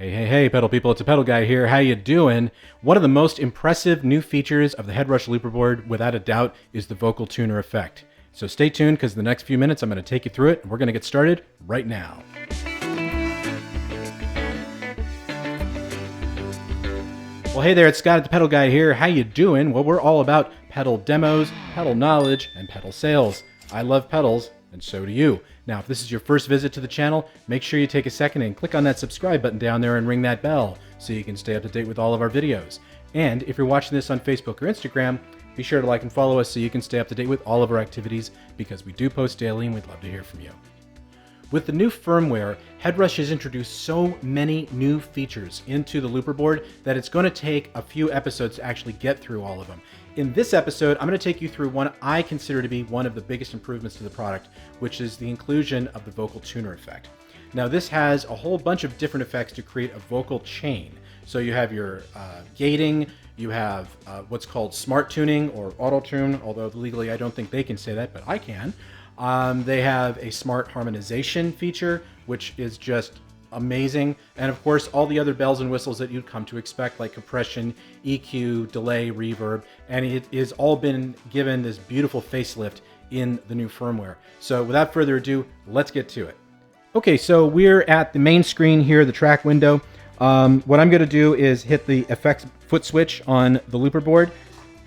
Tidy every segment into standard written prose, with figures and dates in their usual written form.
Hey, pedal people, it's a pedal guy here. How you doing? One of the most impressive new features of the HeadRush Looperboard, without a doubt, is the vocal tuner effect. So stay tuned, because the next few minutes I'm going to take you through it, and we're going to get started right now. Well, hey there, it's Scott at the Pedal Guy here. How you doing? Well, we're all about pedal demos, pedal knowledge, and pedal sales. I love pedals, and so do you. Now, if this is your first visit to the channel, make sure you take a second and click on that subscribe button down there and ring that bell so you can stay up to date with all of our videos. And if you're watching this on Facebook or Instagram, be sure to like and follow us so you can stay up to date with all of our activities, because we do post daily and we'd love to hear from you. With the new firmware, HeadRush has introduced so many new features into the Looperboard that it's going to take a few episodes to actually get through all of them. In this episode, I'm going to take you through one I consider to be one of the biggest improvements to the product, which is the inclusion of the vocal tuner effect. Now, this has a whole bunch of different effects to create a vocal chain. So you have your gating, you have what's called smart tuning or AutoTune, although legally I don't think they can say that, but I can. They have a smart harmonization feature, which is just amazing. And of course, all the other bells and whistles that you'd come to expect, like compression, EQ, delay, reverb, and it has all been given this beautiful facelift in the new firmware. So without further ado, let's get to it. Okay, so we're at the main screen here, the track window. What I'm going to do is hit the effects foot switch on the Looperboard,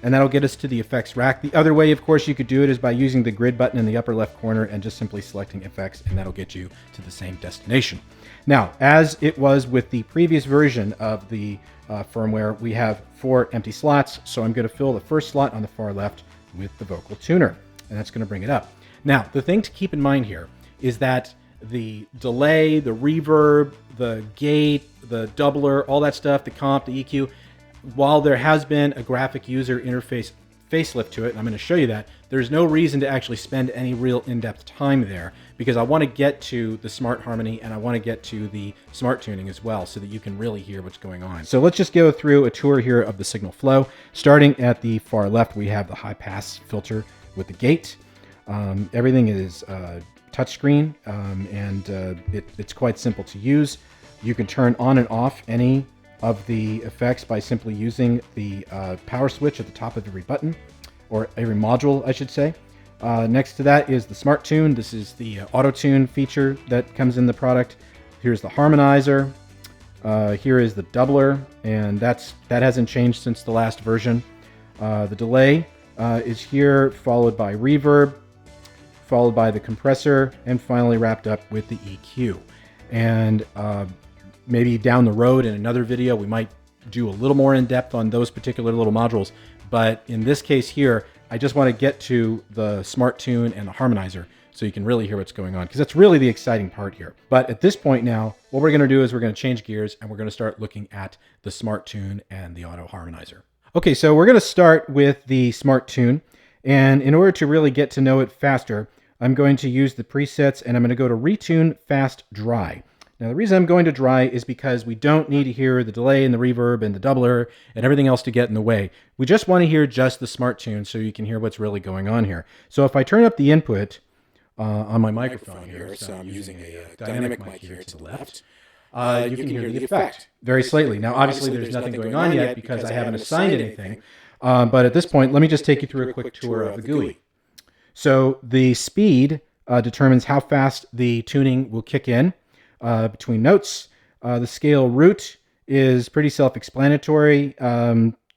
and that'll get us to the effects rack. The other way, of course, you could do it is by using the grid button in the upper left corner and just simply selecting effects, and that'll get you to the same destination. Now, as it was with the previous version of the firmware, we have 4 empty slots, so I'm going to fill the first slot on the far left with the vocal tuner, and that's going to bring it up. Now, the thing to keep in mind here is that the delay, the reverb, the gate, the doubler, all that stuff, the comp, the EQ, while there has been a graphic user interface facelift to it, and I'm going to show you that, there's no reason to actually spend any real in-depth time there, because I want to get to the smart harmony and I want to get to the smart tuning as well so that you can really hear what's going on. So let's just go through a tour here of the signal flow. Starting at the far left, we have the high pass filter with the gate. Everything is touchscreen, and it's quite simple to use. You can turn on and off any of the effects by simply using the power switch at the top of every button, or every module, I should say. Next to that is the Smart Tune. This is the AutoTune feature that comes in the product. Here's the Harmonizer. Here is the doubler, and that hasn't changed since the last version. The delay is here, followed by reverb, followed by the compressor, and finally wrapped up with the EQ. And maybe down the road in another video, we might do a little more in depth on those particular little modules. But in this case here, I just want to get to the Smart Tune and the Harmonizer so you can really hear what's going on, because that's really the exciting part here. But at this point now, what we're going to do is we're going to change gears and we're going to start looking at the Smart Tune and the Auto Harmonizer. Okay, so we're going to start with the Smart Tune. And in order to really get to know it faster, I'm going to use the presets, and I'm going to go to Retune Fast Dry. Now, the reason I'm going to dry is because we don't need to hear the delay and the reverb and the doubler and everything else to get in the way. We just want to hear just the Smart Tune so you can hear what's really going on here. So if I turn up the input on my microphone here, so I'm using a dynamic mic here to the left, you can hear the effect very slightly. Now, obviously, there's nothing going on yet because I haven't assigned anything. But at this point, let me just take you through a quick tour of the GUI. So the speed determines how fast the tuning will kick in between notes. The scale root is pretty self-explanatory.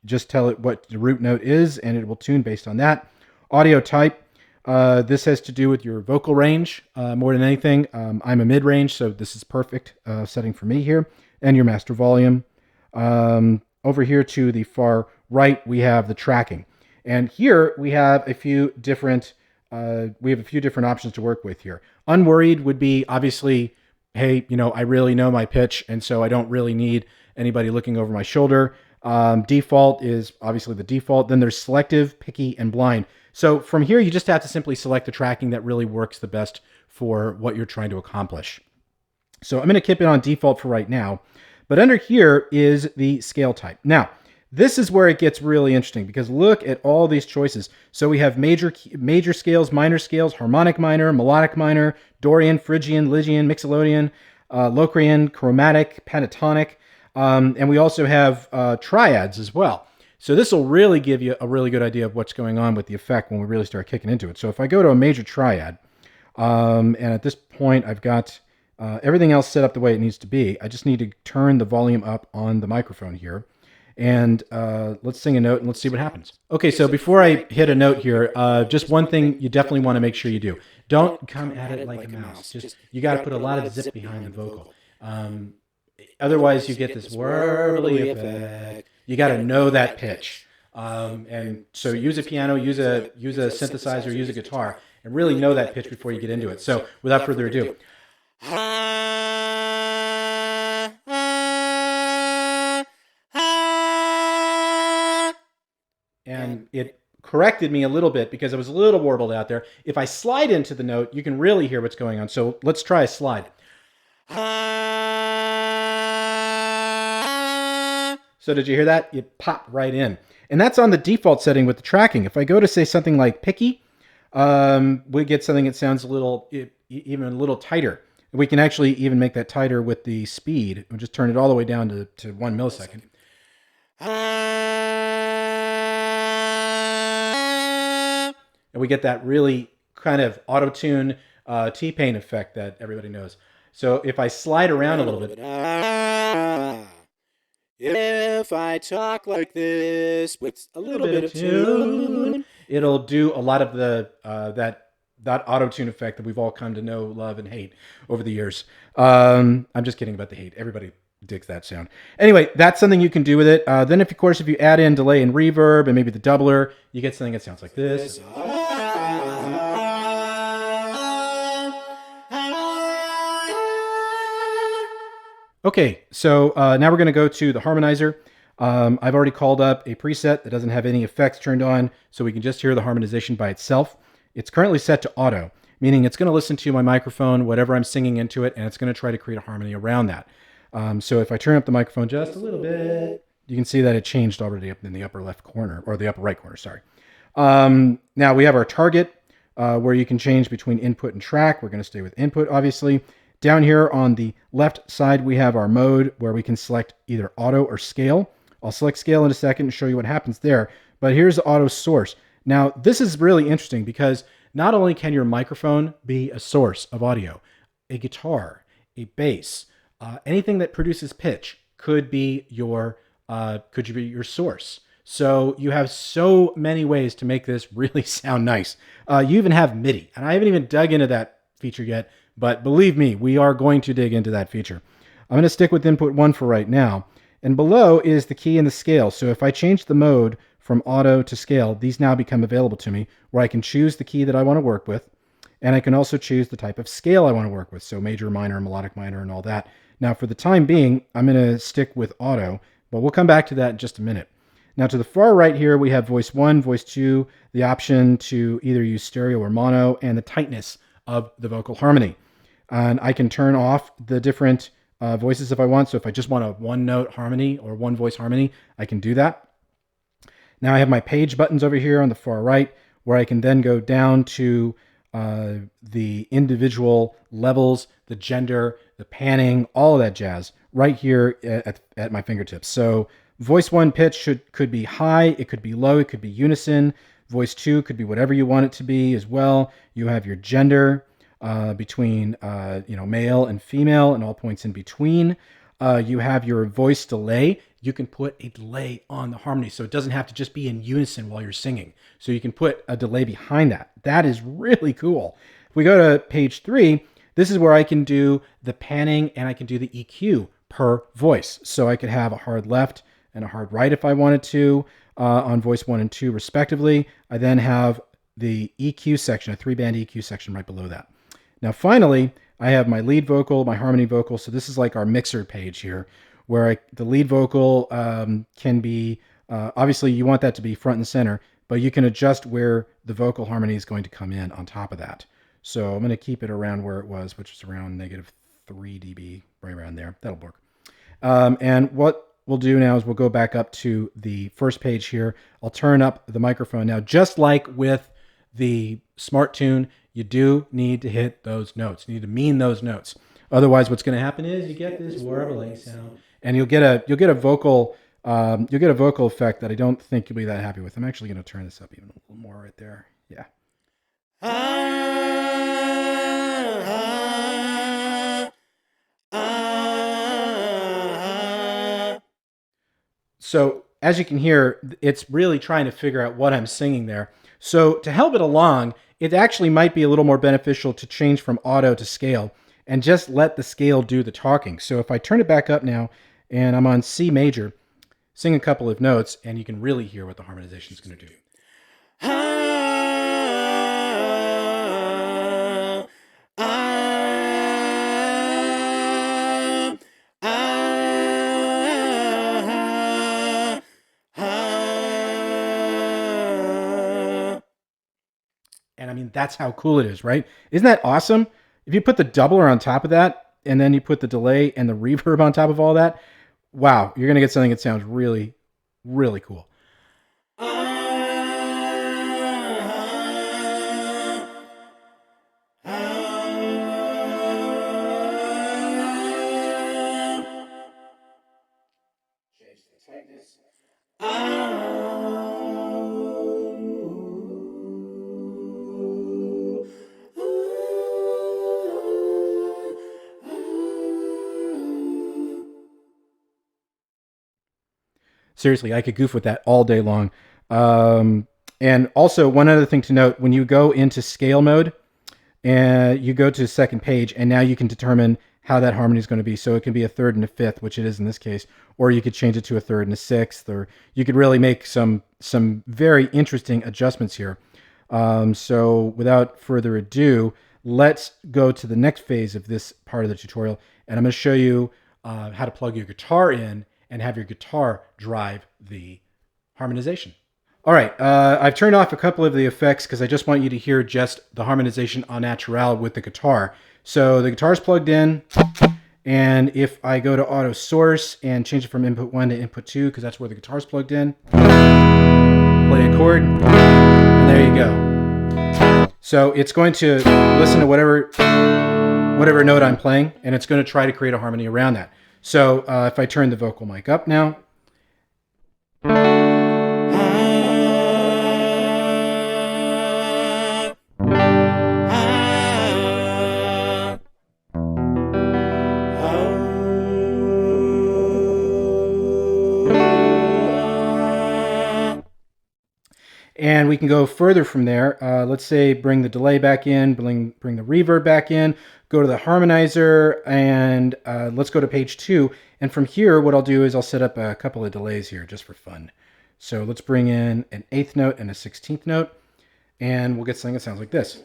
Just tell it what the root note is and it will tune based on that. Audio type, this has to do with your vocal range more than anything. I'm a mid-range, so this is perfect setting for me here. And your master volume. Over here to the far right, we have the tracking. And here we have a few different options to work with here. Unworried would be obviously, hey, I really know my pitch, and so I don't really need anybody looking over my shoulder. Default is obviously the default. Then there's selective, picky, and blind. So from here, you just have to simply select the tracking that really works the best for what you're trying to accomplish. So I'm going to keep it on default for right now. But under here is the scale type. Now, this is where it gets really interesting, because look at all these choices. So we have major scales, minor scales, harmonic minor, melodic minor, Dorian, Phrygian, Lydian, Mixolydian. Locrian, chromatic, pentatonic, and we also have triads as well. So this will really give you a really good idea of what's going on with the effect when we really start kicking into it. So if I go to a major triad, and at this point I've got everything else set up the way it needs to be. I just need to turn the volume up on the microphone here. And let's sing a note and let's see what happens. Okay, so before I hit a note here, just one thing you definitely want to make sure you do. Don't come at it like a mouse. Just you got to put a lot of zip behind the vocal. Otherwise, you get this warbly effect. You got to know that pitch. And so use a piano, use a synthesizer, use a guitar, and really know that pitch before you get into it. So without further ado. And it corrected me a little bit because I was a little warbled out there. If I slide into the note, you can really hear what's going on. So let's try a slide. So did you hear that? It popped right in. And that's on the default setting with the tracking. If I go to say something like picky, we get something that sounds a little, even a little tighter. We can actually even make that tighter with the speed. We'll just turn it all the way down to 1 millisecond. And we get that really kind of AutoTune T-Pain effect that everybody knows. So if I slide around a little bit. If I talk like this with a little bit of tune, it'll do a lot of the that auto-tune effect that we've all come to know, love, and hate over the years. I'm just kidding about the hate. Everybody digs that sound. Anyway, that's something you can do with it. Then, of course, if you add in delay and reverb and maybe the doubler, you get something that sounds like this. Okay, so now we're going to go to the Harmonizer. I've already called up a preset that doesn't have any effects turned on, so we can just hear the harmonization by itself. It's currently set to auto, meaning it's going to listen to my microphone, whatever I'm singing into it, and it's going to try to create a harmony around that. So if I turn up the microphone just a little bit, you can see that it changed already up in the upper left corner, or the upper right corner, sorry. Now we have our target, where you can change between input and track. We're going to stay with input, obviously. Down here on the left side, we have our mode where we can select either auto or scale. I'll select scale in a second and show you what happens there. But here's the auto source. Now, this is really interesting because not only can your microphone be a source of audio, a guitar, a bass, anything that produces pitch could be your source. So you have so many ways to make this really sound nice. You even have MIDI, and I haven't even dug into that feature yet. But believe me, we are going to dig into that feature. I'm going to stick with input 1 for right now. And below is the key and the scale. So if I change the mode from auto to scale, these now become available to me where I can choose the key that I want to work with. And I can also choose the type of scale I want to work with. So major, minor, melodic minor, and all that. Now for the time being, I'm going to stick with auto, but we'll come back to that in just a minute. Now to the far right here, we have voice 1, voice 2, the option to either use stereo or mono, and the tightness of the vocal harmony. And I can turn off the different voices if I want. So if I just want a one-note harmony or one-voice harmony, I can do that. Now I have my page buttons over here on the far right, where I can then go down to the individual levels, the gender, the panning, all of that jazz, right here at my fingertips. So voice 1 pitch could be high, it could be low, it could be unison. Voice 2 could be whatever you want it to be as well. You have your gender. Between male and female and all points in between. You have your voice delay. You can put a delay on the harmony, so it doesn't have to just be in unison while you're singing. So you can put a delay behind that. That is really cool. If we go to page 3, this is where I can do the panning and I can do the EQ per voice. So I could have a hard left and a hard right if I wanted to on voice 1 and 2 respectively. I then have the EQ section, a 3-band EQ section right below that. Now, finally, I have my lead vocal, my harmony vocal. So this is like our mixer page here, where the lead vocal can be, obviously you want that to be front and center, but you can adjust where the vocal harmony is going to come in on top of that. So I'm going to keep it around where it was, which is around -3 dB, right around there. That'll work. And what we'll do now is we'll go back up to the first page here. I'll turn up the microphone. Now, just like with the Smart Tune, you do need to hit those notes. You need to mean those notes. Otherwise, what's going to happen is you get this warbling sound, and you'll get a vocal effect that I don't think you'll be that happy with. I'm actually going to turn this up even a little more right there. Yeah. So as you can hear, it's really trying to figure out what I'm singing there. So to help it along, it actually might be a little more beneficial to change from auto to scale and just let the scale do the talking. So if I turn it back up now and I'm on C major, sing a couple of notes, and you can really hear what the harmonization is going to do. And I mean, that's how cool it is, right? Isn't that awesome? If you put the doubler on top of that, and then you put the delay and the reverb on top of all that, wow, you're going to get something that sounds really, really cool. Seriously, I could goof with that all day long. And also, one other thing to note, when you go into scale mode, and you go to the second page, and now you can determine how that harmony is going to be. So it can be a third and a fifth, which it is in this case, or you could change it to a third and a sixth, or you could really make some very interesting adjustments here. So without further ado, let's go to the next phase of this part of the tutorial, and I'm going to show you how to plug your guitar in and have your guitar drive the harmonization. All right, I've turned off a couple of the effects because I just want you to hear just the harmonization au naturel with the guitar. So the guitar's plugged in, and if I go to auto source and change it from input 1 to input 2, because that's where the guitar's plugged in, play a chord, and there you go. So it's going to listen to whatever note I'm playing, and it's going to try to create a harmony around that. So if I turn the vocal mic up now, and we can go further from there. Let's say bring the delay back in, bring the reverb back in, go to the harmonizer, and let's go to page 2. And from here, what I'll do is I'll set up a couple of delays here just for fun. So let's bring in an 8th note and a 16th note, and we'll get something that sounds like this.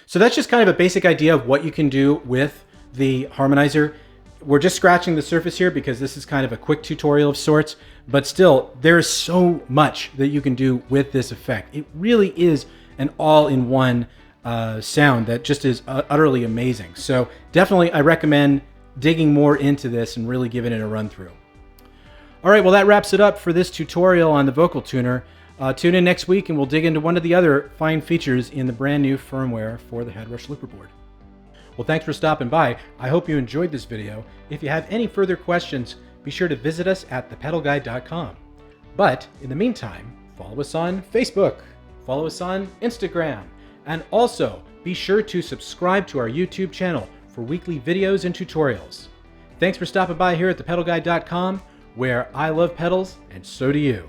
So that's just kind of a basic idea of what you can do with the harmonizer. We're just scratching the surface here because this is kind of a quick tutorial of sorts, but still, there's so much that you can do with this effect. It really is an all-in-one sound that just is utterly amazing. So definitely, I recommend digging more into this and really giving it a run through. All right, well, that wraps it up for this tutorial on the vocal tuner. Tune in next week and we'll dig into one of the other fine features in the brand new firmware for the HeadRush Looperboard. Well, thanks for stopping by. I hope you enjoyed this video. If you have any further questions, be sure to visit us at thepedalguide.com. But in the meantime, follow us on Facebook, follow us on Instagram, and also be sure to subscribe to our YouTube channel for weekly videos and tutorials. Thanks for stopping by here at thepedalguide.com, where I love pedals and so do you.